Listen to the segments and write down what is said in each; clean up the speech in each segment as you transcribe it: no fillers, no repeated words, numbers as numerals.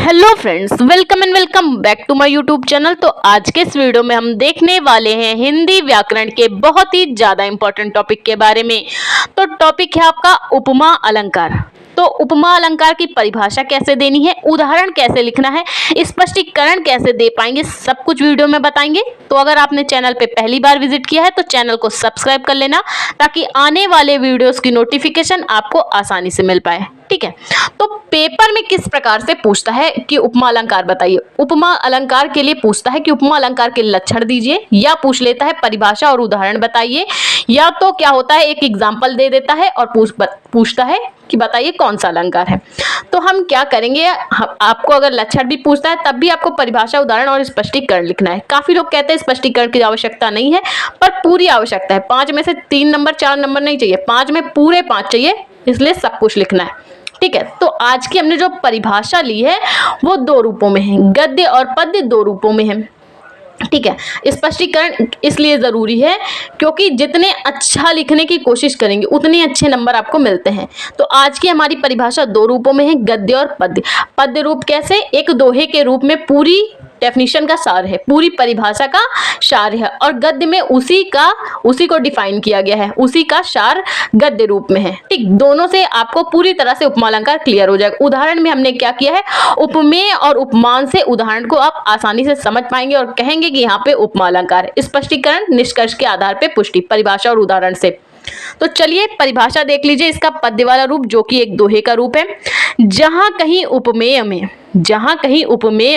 Hello friends, welcome and welcome back to my YouTube channel. तो आज के इस वीडियो में हम देखने वाले हैं हिंदी व्याकरण के बहुत ही ज्यादा इंपॉर्टेंट टॉपिक के बारे में। तो टॉपिक है आपका उपमा अलंकार। तो उपमा अलंकार की परिभाषा कैसे देनी है, उदाहरण कैसे लिखना है, स्पष्टीकरण कैसे दे पाएंगे, सब कुछ वीडियो में बताएंगे। तो अगर आपने चैनल पे पहली बार विजिट किया है तो चैनल को सब्सक्राइब कर लेना ताकि आने वाले वीडियोस की नोटिफिकेशन आपको आसानी से मिल पाए। ठीक है, तो पेपर में किस प्रकार से पूछता है कि उपमा अलंकार बताइए। उपमा अलंकार के लिए पूछता है कि उपमा अलंकार के लक्षण दीजिए, या पूछ लेता है परिभाषा और उदाहरण बताइए, या तो क्या होता है एक एग्जाम्पल दे देता है और पूछता है कि बताइए कौन सा अलंकार है। तो हम क्या करेंगे, आपको अगर लक्षण भी पूछता है तब भी आपको परिभाषा, उदाहरण और स्पष्टीकरण लिखना है। काफी लोग कहते हैं स्पष्टीकरण की आवश्यकता नहीं है, पर पूरी आवश्यकता है। 5 में से 3 नंबर 4 नंबर नहीं चाहिए, 5 में पूरे 5 चाहिए, इसलिए सब कुछ लिखना है। ठीक है, तो आज की हमने जो परिभाषा ली है वो 2 रूपों में है, गद्य और पद्य 2 रूपों में है। ठीक है, स्पष्टीकरण इसलिए जरूरी है क्योंकि जितने अच्छा लिखने की कोशिश करेंगे उतने अच्छे नंबर आपको मिलते हैं। तो आज की हमारी परिभाषा 2 रूपों में है, गद्य और पद्य। पद्य रूप कैसे, एक दोहे के रूप में पूरी डेफिनेशन का सार है, पूरी परिभाषा का सार है, और गद्य में उसी को डिफाइन किया गया है, उसी का सार गद्य रूप में है। ठीक, दोनों से आपको पूरी तरह से उपमा अलंकार क्लियर हो जाएगा। उदाहरण में हमने क्या किया है, उपमेय और उपमान से उदाहरण को आप आसानी से समझ पाएंगे और कहेंगे कि यहाँ पे उपमा अलंकार है। स्पष्टीकरण निष्कर्ष के आधार पर पुष्टि, परिभाषा और उदाहरण से। तो चलिए परिभाषा देख लीजिए, इसका पद्य वाला रूप जो कि एक दोहे का रूप है। जहां कहीं उपमेय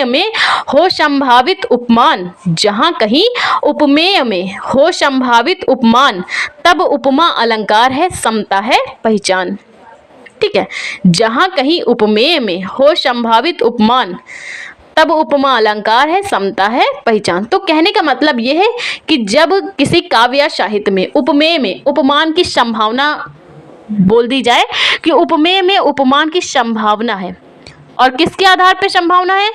में हो संभावित उपमान, जहां कहीं उपमेय में हो संभावित उपमान, तब उपमा अलंकार है, समता है पहचान। ठीक है, जहां कहीं उपमेय में हो संभावित उपमान तब उपमा अलंकार है, समता है पहचान। तो कहने का मतलब यह है कि जब किसी काव्य या साहित्य में उपमेय में उपमान की संभावना बोल दी जाए कि उपमेय में उपमान की संभावना है, और किसके आधार पर संभावना है,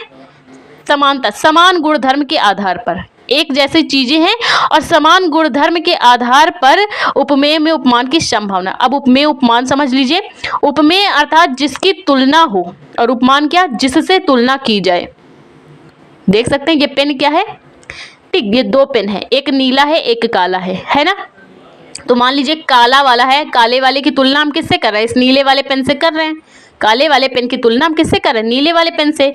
समानता, समान गुणधर्म के आधार पर, एक जैसी चीजें हैं और समान गुणधर्म के आधार पर उपमेय में उपमान की संभावना। अब उपमेय उपमान समझ लीजिए। उपमेय अर्थात जिसकी तुलना हो, और उपमान क्या, जिससे तुलना की जाए। देख सकते हैं ये पेन क्या है, ठीक, ये 2 पेन है, एक नीला है एक काला है ना। तो मान लीजिए काला वाला है, काले वाले की तुलना हम किससे कर रहे हैं, इस नीले वाले पेन से कर रहे हैं। काले वाले पेन की तुलना हम किससे कर रहे हैं, नीले वाले पेन से।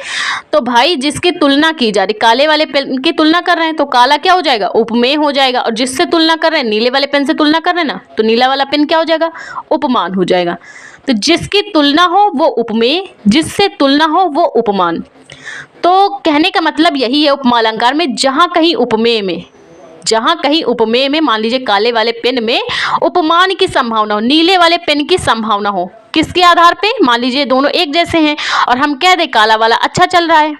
तो भाई जिसकी तुलना की जा रही, काले वाले पेन की तुलना कर रहे हैं, तो काला क्या हो जाएगा, उपमेय हो जाएगा। और जिससे तुलना कर रहे हैं, नीले वाले पेन से तुलना कर रहे हैं ना, तो नीला वाला पेन क्या हो जाएगा, उपमान हो जाएगा। तो जिसकी तुलना हो वो उपमेय, जिससे तुलना हो वो उपमान। तो कहने का मतलब यही है उपमा अलंकार में, जहां कहीं उपमेय में मान लीजिए काले वाले पेन में उपमान की संभावना हो, नीले वाले पेन की संभावना हो, किसके आधार पे, मान लीजिए दोनों एक जैसे हैं और हम कह दें काला वाला अच्छा चल रहा है,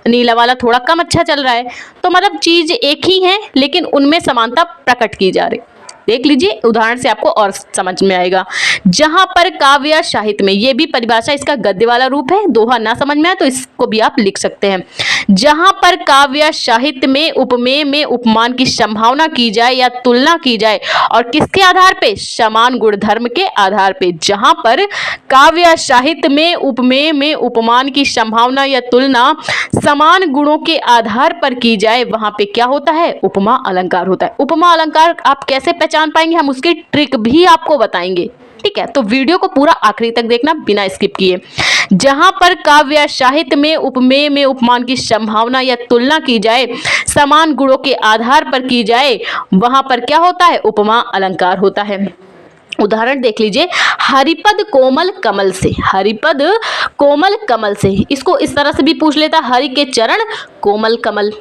नीला वाला थोड़ा कम अच्छा चल रहा है, तो मतलब चीज एक ही है लेकिन उनमें समानता प्रकट की जा रही। देख लीजिए उदाहरण से आपको और समझ में आएगा। जहां पर काव्य या साहित्य में, ये भी परिभाषा इसका गद्य वाला रूप है, दोहा ना समझ में आए तो इसको भी आप लिख सकते हैं। जहां पर काव्य या साहित्य में उपमेय में उपमान की संभावना की जाए या तुलना की जाए, और किसके आधार पे, समान गुणधर्म के आधार पे। जहां पर काव्य या साहित्य में उपमेय में उपमान की संभावना या तुलना समान गुणों के आधार पर की जाए, वहां पे क्या होता है, उपमा अलंकार होता है। उपमा अलंकार आप कैसे जान पाएंगे, हम उसकी ट्रिक भी आपको बताएंगे। ठीक है, तो वीडियो को पूरा आखिरी तक देखना बिना स्किप किए। जहां पर काव्य या साहित्य में उपमेय में उपमान की संभावना या तुलना की जाए, समान गुणों के आधार पर की जाए, वहां पर क्या होता है, उपमा अलंकार होता है। उदाहरण देख लीजिए, हरिपद कोमल कमल से, हरिपद कोमल कमल से, इसको इस तरह से भी पूछ लेता, हरि के चरण कोमल कमल,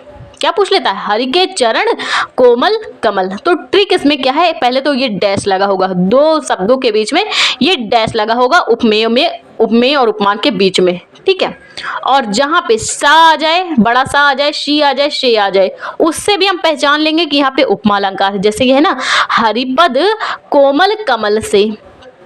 क्या पूछ लेता है, हरि के चरण कोमल कमल। तो ट्रिक इसमें क्या है, पहले तो ये डैश लगा होगा, 2 शब्दों के बीच में ये डैश लगा होगा, उपमेय और उपमान के बीच में। ठीक है, और जहां पे सा आ जाए, बड़ा सा आ जाए, शी आ जाए, शे आ जाए, उससे भी हम पहचान लेंगे कि यहाँ पे उपमा अलंकार है। जैसे ये है ना, हरिपद कोमल कमल से,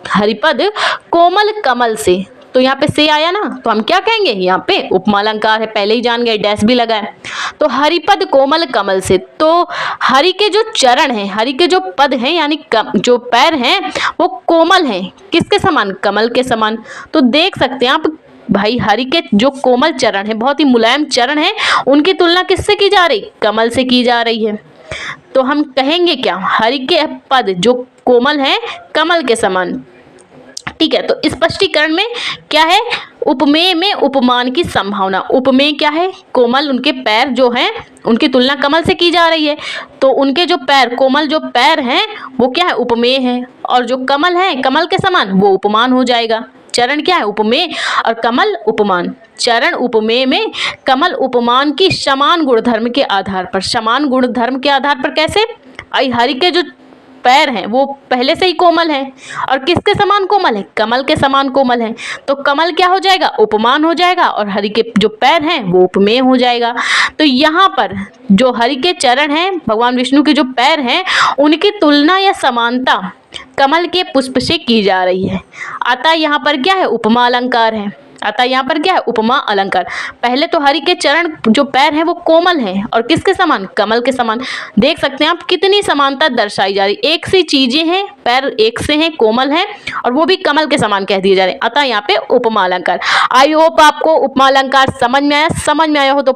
हरिपद कोमल कमल से, तो यहाँ पे से आया ना, तो हम क्या कहेंगे, यहाँ पे उपमा अलंकार है, पहले ही जान गए, डैश भी लगा है। तो हरिपद कोमल कमल से, तो हरि के जो चरण हैं, हरि के जो पद हैं यानी जो पैर हैं वो कोमल हैं, किसके समान, कमल के समान। तो देख सकते हैं आप भाई हरि के जो कोमल चरण है, बहुत ही मुलायम चरण है, उनकी तुलना किससे की जा रही? कमल से की जा रही है। तो हम कहेंगे क्या? हरि के पद जो कोमल है कमल के समान। ठीक है, तो स्पष्टीकरण में क्या है? उपमेय में उपमान की संभावना। उपमेय क्या है? कोमल उनके पैर जो हैं उनकी तुलना कमल से की जा रही है, तो उनके जो पैर, कोमल जो पैर हैं वो क्या है? उपमेय है, और जो कमल है कमल के समान वो उपमान हो जाएगा। चरण क्या है? उपमेय, और कमल उपमान। चरण उपमेय में, कमल उपमान की समान गुणधर्म के आधार पर। समान गुणधर्म के आधार पर कैसे? हरि के जो पैर हैं वो पहले से ही कोमल हैं, और किसके समान कोमल है? कमल के समान कोमल है। तो कमल क्या हो जाएगा? उपमान हो जाएगा, और हरि के जो पैर हैं वो उपमेय हो जाएगा। तो यहाँ पर जो हरि के चरण हैं, भगवान विष्णु के जो पैर हैं, उनकी तुलना या समानता कमल के पुष्प से की जा रही है। अतः यहाँ पर क्या है? उपमा अलंकार है। अतः यहाँ पर क्या है? उपमा अलंकार। पहले तो हरि के चरण जो पैर हैं वो कोमल हैं, और किसके समान? कमल के समान। देख सकते हैं आप कितनी समानता दर्शाई जा रही। एक सी चीजें हैं, पैर एक से हैं, कोमल हैं, और वो भी कमल के समान कह दिए जा रहे हैं। अतः यहाँ पे उपमा अलंकार। आई होप आपको उपमा अलंकार समझ में आया। समझ में आया हो तो